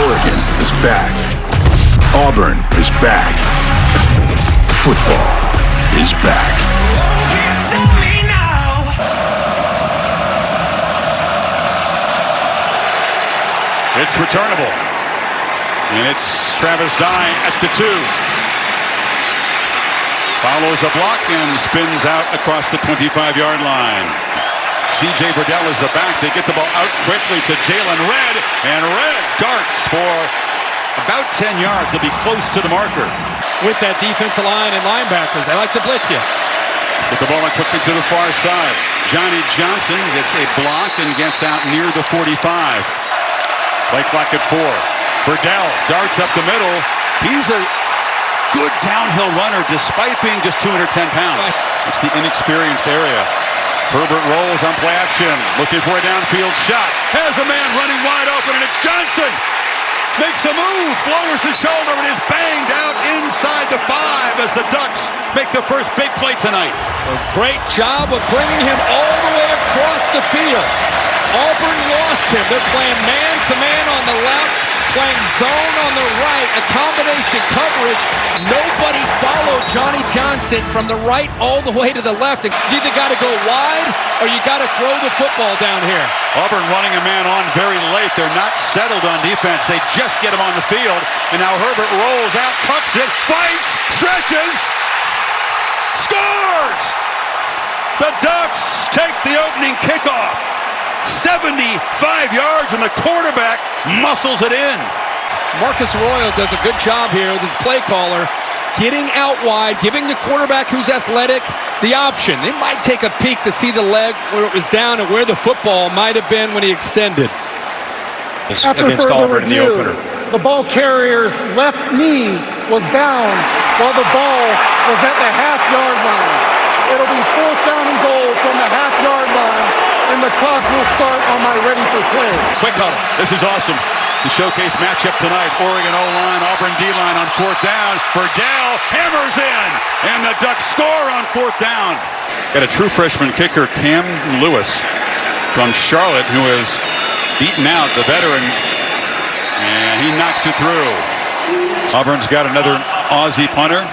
Oregon is back. Auburn is back. Football is back. It's returnable. And it's Travis Dye at the 2. Follows a block and spins out across the 25-yard line. C.J. Burdell is the back. They get the ball out quickly to Jalen Red. And Red darts for about 10 yards. They'll be close to the marker. With that defensive line and linebackers, they like to blitz you. Get the ball out quickly to the far side. Johnny Johnson gets a block and gets out near the 45. Play clock at 4. Burdell darts up the middle. He's a good downhill runner despite being just 210 pounds. It's the inexperienced area. Herbert rolls on play action, looking for a downfield shot. Has a man running wide open, and it's Johnson. Makes a move, lowers the shoulder, and is banged out inside the 5 as the Ducks make the first big play tonight. A great job of bringing him all the way across the field. Auburn lost him. They're playing man-to-man on the left, playing zone on the right, a combination coverage. Nobody followed Johnny Johnson from the right all the way to the left. You either got to go wide or you got to throw the football down here. Auburn running a man on very late. They're not settled on defense. They just get him on the field. And now Herbert rolls out, tucks it, fights, stretches, scores! The Ducks take the opening kickoff. 75 yards, and the quarterback muscles it in. Marcus Royal does a good job here, the play caller, getting out wide, giving the quarterback who's athletic the option. They might take a peek to see the leg where it was down and where the football might have been when he extended. After further review, the ball carrier's left knee was down while the ball was at the half-yard line. It'll be 4th down and goal from the half-yard line, and the clock will start on my ready for play. Quick huddle. This is awesome. The showcase matchup tonight. Oregon O-line, Auburn D-line on 4th down. Burdell hammers in, and the Ducks score on 4th down. Got a true freshman kicker, Cam Lewis from Charlotte, who has beaten out the veteran, and he knocks it through. Auburn's got another Aussie punter,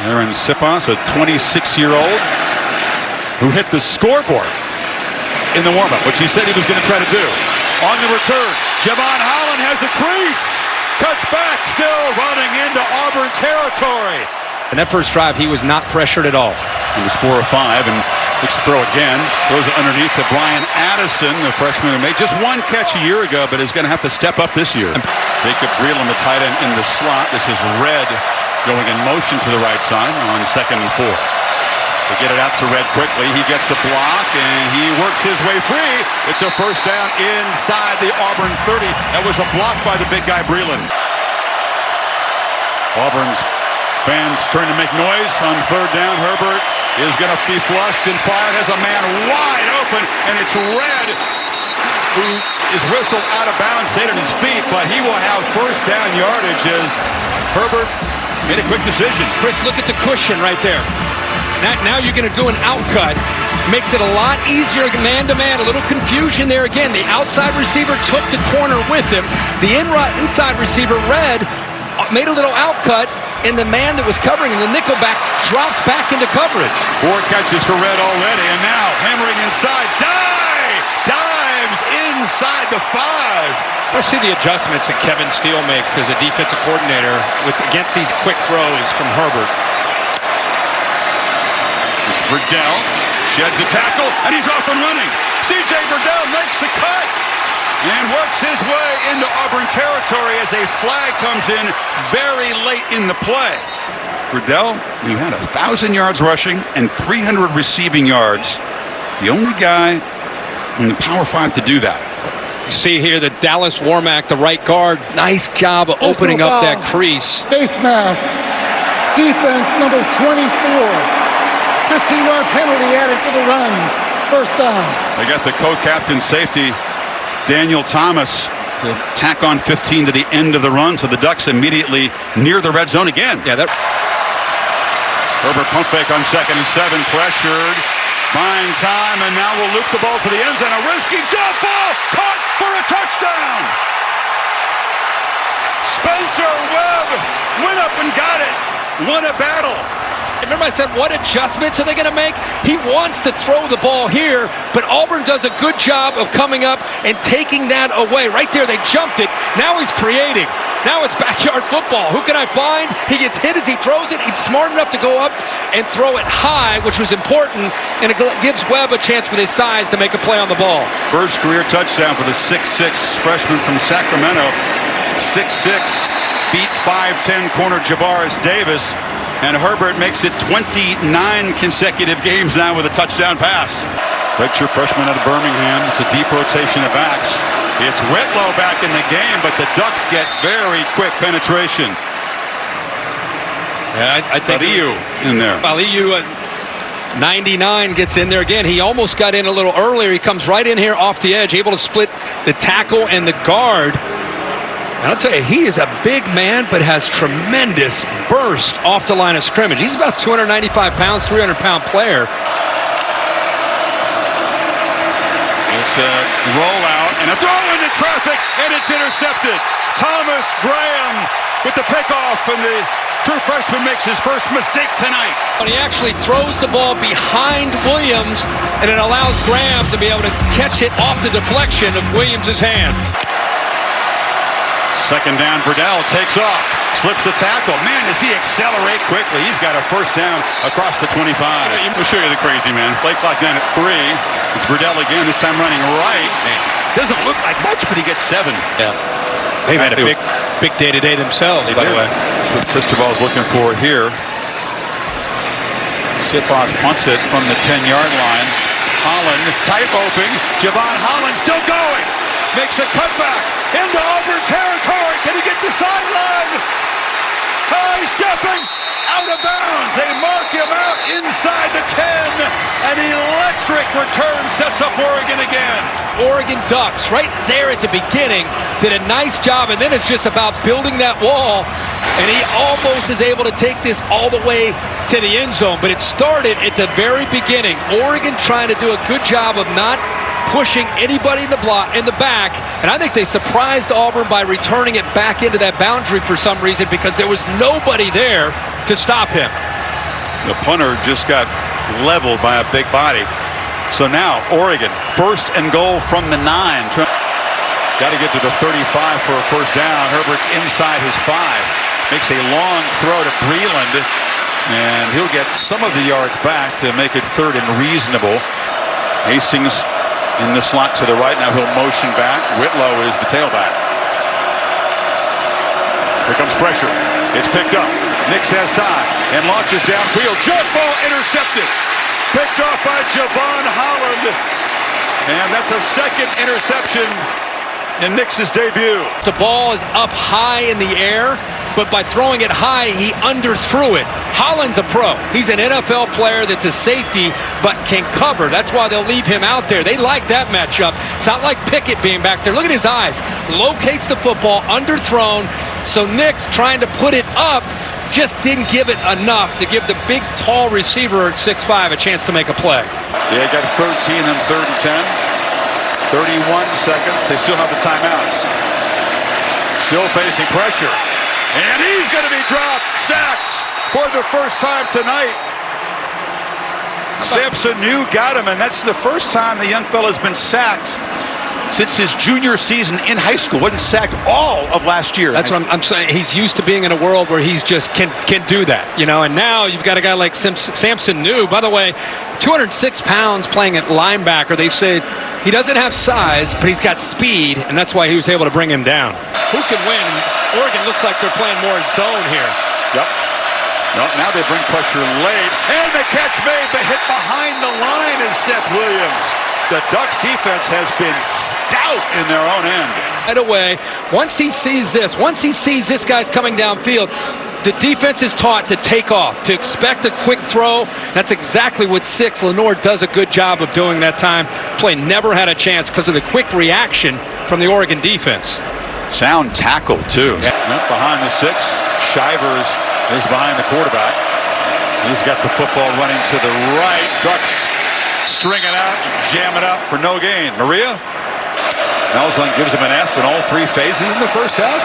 Aaron Sipas, a 26-year-old who hit the scoreboard in the warm-up, which he said he was going to try to do. On the return, Javon Holland has a crease, cuts back, still running into Auburn territory. And that first drive, he was not pressured at all. He was 4 of 5 and looks to throw again. Throws it underneath to Brian Addison, the freshman who made just 1 catch a year ago, but is going to have to step up this year. Jacob Breeland, the tight end, in the slot. This is Red going in motion to the right side on 2nd and 4. They get it out to Red quickly. He gets a block, and he works his way free. It's a 1st down inside the Auburn 30. That was a block by the big guy, Breeland. Auburn's fans turn to make noise on 3rd down. Herbert is going to be flushed and fired. Has a man wide open, and it's Red who is whistled out of bounds, stayed on his feet, but he will have 1st down yardage as Herbert made a quick decision. Chris, look at the cushion right there. Now you're going to go an outcut. Makes it a lot easier man-to-man. A little confusion there again. The outside receiver took the corner with him. The inside receiver, Red, made a little outcut, and the man that was covering him, the nickelback, dropped back into coverage. 4 catches for Red already, and now hammering inside. Dives inside the 5. Let's see the adjustments that Kevin Steele makes as a defensive coordinator against these quick throws from Herbert. Burdell sheds a tackle, and he's off and running. C.J. Burdell makes a cut and works his way into Auburn territory as a flag comes in very late in the play. Burdell, who had 1,000 yards rushing and 300 receiving yards, the only guy in the Power 5 to do that. You see here that Dallas Warmack, the right guard, nice job of opening up that crease. Face mask, defense number 24. 15-yard penalty added to the run. 1st down. They got the co-captain safety, Daniel Thomas, to tack on 15 to the end of the run, so the Ducks immediately near the red zone again. Yeah, Herbert pump fake on 2nd and 7, pressured, buying time, and now will loop the ball to the end zone. A risky jump ball, caught for a touchdown. Spencer Webb went up and got it. Won a battle. Remember I said, what adjustments are they going to make? He wants to throw the ball here, but Auburn does a good job of coming up and taking that away. Right there, they jumped it. Now he's creating. Now it's backyard football. Who can I find? He gets hit as he throws it. He's smart enough to go up and throw it high, which was important, and it gives Webb a chance with his size to make a play on the ball. First career touchdown for the 6'6 freshman from Sacramento. 6'6", beat 5'10 corner Javaris Davis. And Herbert makes it 29 consecutive games now with a touchdown pass. Redshirt freshman out of Birmingham. It's a deep rotation of backs. It's Whitlow back in the game, but the Ducks get very quick penetration. Yeah, I think Aliu in there. Aliu, 99, gets in there again. He almost got in a little earlier. He comes right in here off the edge, able to split the tackle and the guard. And I'll tell you, he is a big man, but has tremendous burst off the line of scrimmage. He's about 295 pounds, 300-pound player. It's a rollout and a throw into traffic, and it's intercepted. Thomas Graham with the pickoff, and the true freshman makes his first mistake tonight. But he actually throws the ball behind Williams, and it allows Graham to be able to catch it off the deflection of Williams' hand. Second down, Verdell takes off, slips a tackle. Man, does he accelerate quickly. He's got a first down across the 25. We'll show you the crazy man. Play clock down at 3. It's Verdell again, this time running right. Man, doesn't look like much, but he gets 7. Yeah. They've had a big day-to-day themselves, by the way. That's what Cristobal's looking for here. Sipos punts it from the 10-yard line. Holland, tight open. Javon Holland still going. Makes a cutback into Auburn territory. Can he get the sideline? High stepping out of bounds. They mark him out inside the 10. An electric return sets up Oregon again. Oregon Ducks, right there at the beginning, did a nice job, and then it's just about building that wall, and he almost is able to take this all the way to the end zone, but it started at the very beginning. Oregon trying to do a good job of not pushing anybody in the back, and I think they surprised Auburn by returning it back into that boundary for some reason, because there was nobody there to stop him. The punter just got leveled by a big body. So now Oregon, first and goal from the 9. Got to get to the 35 for a first down. Herbert's inside his 5. Makes a long throw to Breland, and he'll get some of the yards back to make it 3rd and reasonable. Hastings in the slot to the right. Now he'll motion back. Whitlow is the tailback. Here comes pressure. It's picked up. Nix has time and launches downfield. Jump ball intercepted. Picked off by Javon Holland. And that's a second interception in Nix's debut. The ball is up high in the air, but by throwing it high, he underthrew it. Holland's a pro. He's an NFL player that's a safety, but can cover. That's why they'll leave him out there. They like that matchup. It's not like Pickett being back there. Look at his eyes. Locates the football, underthrown. So Nix trying to put it up, just didn't give it enough to give the big, tall receiver at 6'5" a chance to make a play. Yeah, got 13 and 3rd and 10. 31 seconds. They still have the timeouts. Still facing pressure. And he's going to be dropped. Sacks for the first time tonight. Samson New got him, and that's the first time the young fella's been sacked since his junior season in high school. Wasn't sacked all of last year. That's what I'm saying. He's used to being in a world where he's just can do that, you know. And now you've got a guy like Samson New. By the way, 206 pounds playing at linebacker. They said he doesn't have size, but he's got speed, and that's why he was able to bring him down. Who can win? Oregon looks like they're playing more zone here. Yep. No, now they bring pressure late, and the catch made, but hit behind the line is Seth Williams. The Ducks defense has been stout in their own end. Right away, once he sees this guy's coming downfield, the defense is taught to take off, to expect a quick throw. That's exactly what 6. Lenore does a good job of doing that time. Play never had a chance because of the quick reaction from the Oregon defense. Sound tackle, too. Yep, behind the 6. Shivers is behind the quarterback. He's got the football running to the right. Ducks string it out, jam it up for no gain. Maria? Malzahn gives him an F in all 3 phases in the first half.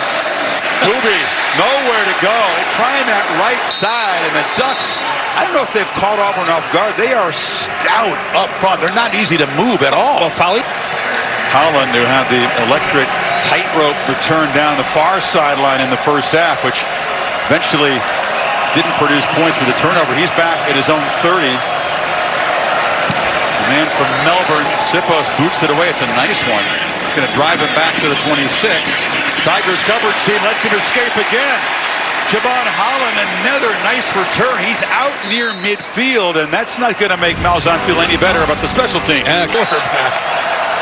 Klubi, nowhere to go, trying that right side, and the Ducks, I don't know if they've caught Auburn off guard. They are stout up front. They're not easy to move at all. Well, Folly. Holland, who had the electric tightrope return down the far sideline in the first half, which eventually didn't produce points with the turnover. He's back at his own 30. The man from Melbourne, Sipos, boots it away. It's a nice one. Going to drive him back to the 26. Tigers coverage team lets him escape again. Javon Holland, another nice return. He's out near midfield, and that's not going to make Malzahn feel any better about the special teams. Yeah, quarterback.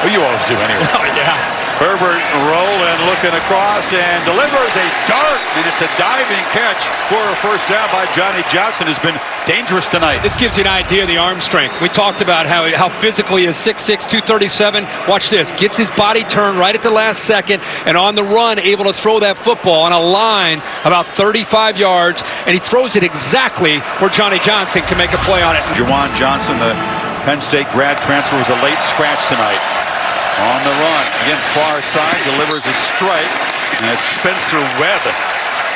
Well, you always do anyway. Oh, yeah. Herbert rolling, looking across, and delivers a dart, and it's a diving catch for a first down by Johnny Johnson, who's been dangerous tonight. This gives you an idea of the arm strength. We talked about how physical he is, 6'6", 237. Watch this. Gets his body turned right at the last second, and on the run, able to throw that football on a line about 35 yards, and he throws it exactly where Johnny Johnson can make a play on it. Juwan Johnson, the Penn State grad transfer, was a late scratch tonight. On the run, again, far side, delivers a strike, and it's Spencer Webb,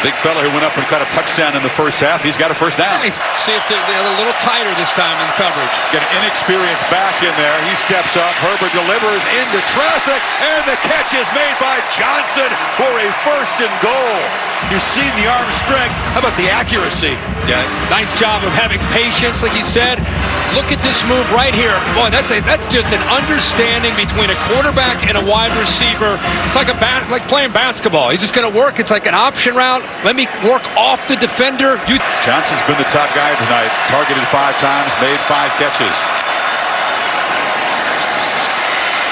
big fella who went up and caught a touchdown in the first half. He's got a first down. Nice. See if they're a little tighter this time in coverage. Get an inexperienced back in there. He steps up. Herbert delivers into traffic, and the catch is made by Johnson for a first and goal. You've seen the arm strength. How about the accuracy? Yeah, nice job of having patience, like you said. Look at this move right here. Boy, that's just an understanding between a quarterback and a wide receiver. It's like like playing basketball. He's just going to work. It's like an option route. Let me work off the defender. Johnson's been the top guy tonight. Targeted 5 times, made 5 catches.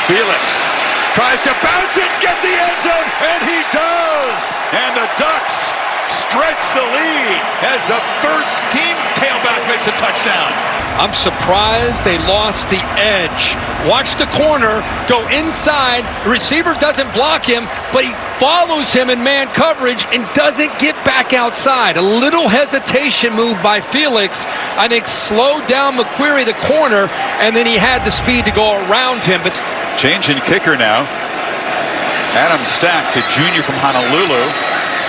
Felix tries to bounce it, get the end zone, and he does! And the Ducks stretch the lead as the third-team tailback makes a touchdown. I'm surprised they lost the edge. Watch the corner go inside. The receiver doesn't block him, but he follows him in man coverage and doesn't get back outside. A little hesitation move by Felix. I think slowed down McQuarrie, the corner, and then he had the speed to go around him. But change in kicker now. Adam Stack, the junior from Honolulu,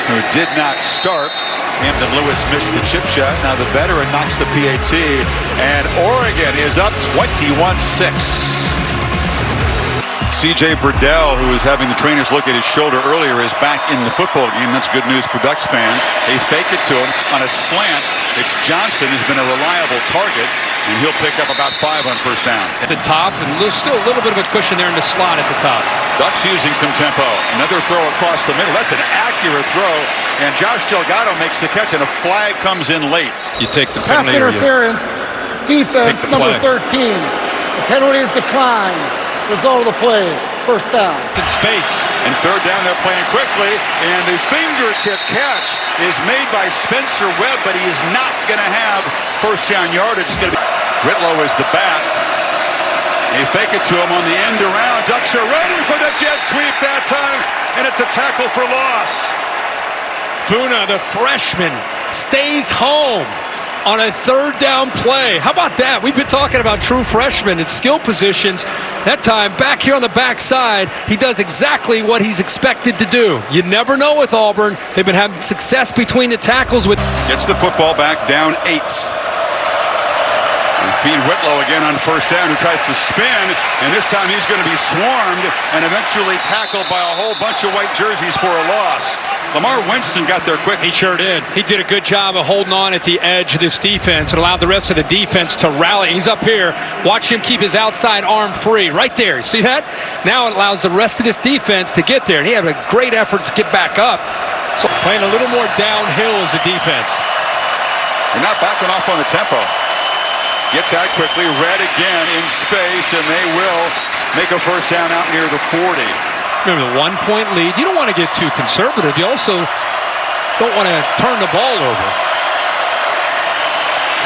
who did not start. Hampton Lewis missed the chip shot. Now the veteran knocks the PAT, and Oregon is up 21-6. C.J. Verdell, who was having the trainers look at his shoulder earlier, is back in the football game. That's good news for Ducks fans. They fake it to him on a slant. It's Johnson, who's been a reliable target, and he'll pick up about 5 on first down. At the top, and there's still a little bit of a cushion there in the slot at the top. Ducks using some tempo. Another throw across the middle. That's an accurate throw, and Josh Delgado makes the catch, and a flag comes in late. You take the pass penalty. Interference, defense, number 13. The penalty is declined. Result of the play, first down. In space. And third down, they're playing quickly, and the fingertip catch is made by Spencer Webb, but he is not going to have first down yardage. It's going to be Whitlow is the back. They fake it to him on the end around. Ducks are ready for the jet sweep that time, and it's a tackle for loss. Funa, the freshman, stays home on a third down play. How about that? We've been talking about true freshmen in skill positions. That time, back here on the backside, he does exactly what he's expected to do. You never know with Auburn. They've been having success between the tackles with... Gets the football back, down 8. And feed Whitlow again on first down, who tries to spin, and this time he's going to be swarmed and eventually tackled by a whole bunch of white jerseys for a loss. Lamar Winston got there quick. He sure did. He did a good job of holding on at the edge of this defense and allowed the rest of the defense to rally. He's up here. Watch him keep his outside arm free. Right there. See that? Now it allows the rest of this defense to get there. And he had a great effort to get back up. So playing a little more downhill as a defense. They're not backing off on the tempo. Gets out quickly. Red again in space, and they will make a first down out near the 40. Remember the 1-point lead. You don't want to get too conservative. You also don't want to turn the ball over.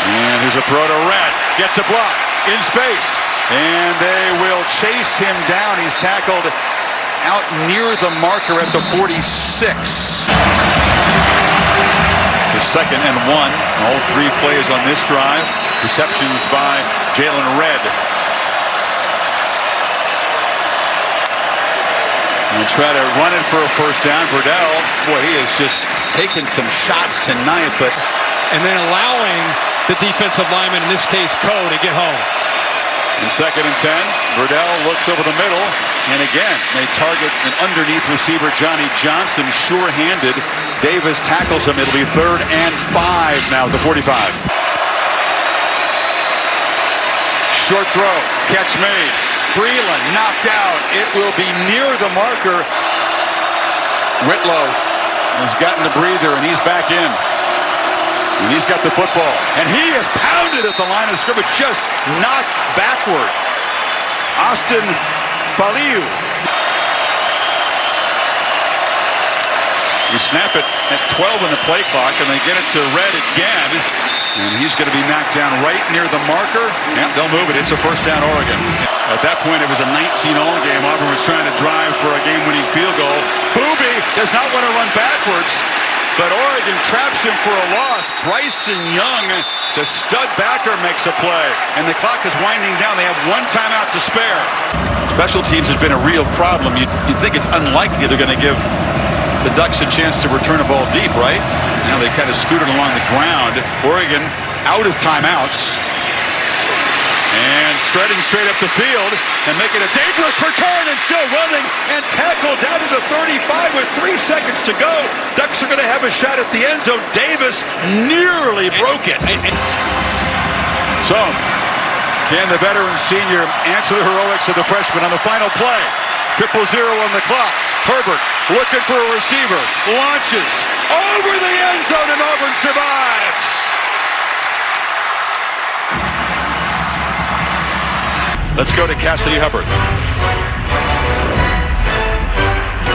And here's a throw to Red. Gets a block in space. And they will chase him down. He's tackled out near the marker at the 46. To second and 1. All 3 plays on this drive. Receptions by Jalen Red. And try to run it for a first down. Verdell, boy, he has just taken some shots tonight, but and then allowing the defensive lineman, in this case, Coe, to get home. in 2nd and 10, Verdell looks over the middle, and again, they target an underneath receiver, Johnny Johnson, sure-handed. Davis tackles him. It'll be 3rd and 5 now at the 45. Short throw, catch made. Breland knocked out. It will be near the marker. Whitlow has gotten a breather, and he's back in. And he's got the football. And he is pounded at the line of scrimmage, just knocked backward. Austin Faliu. We snap it at 12 in the play clock, and they get it to Red again. And he's going to be knocked down right near the marker. Yep, they'll move it. It's a first down, Oregon. At that point, it was a 19-all game. Auburn was trying to drive for a game-winning field goal. Booby does not want to run backwards, but Oregon traps him for a loss. Bryson Young, the stud backer, makes a play. And the clock is winding down. They have 1 timeout to spare. Special teams has been a real problem. You'd think it's unlikely they're going to give the Ducks a chance to return a ball deep, right? Now they kind of scooted along the ground. Oregon out of timeouts. And striding straight up the field and making a dangerous return and still running and tackled down to the 35 with 3 seconds to go. Ducks are going to have a shot at the end zone. Davis nearly broke it. So, can the veteran senior answer the heroics of the freshman on the final play? 0-0 on the clock. Herbert looking for a receiver. Launches over the end zone and Auburn survives. Let's go to Cassidy Hubbard.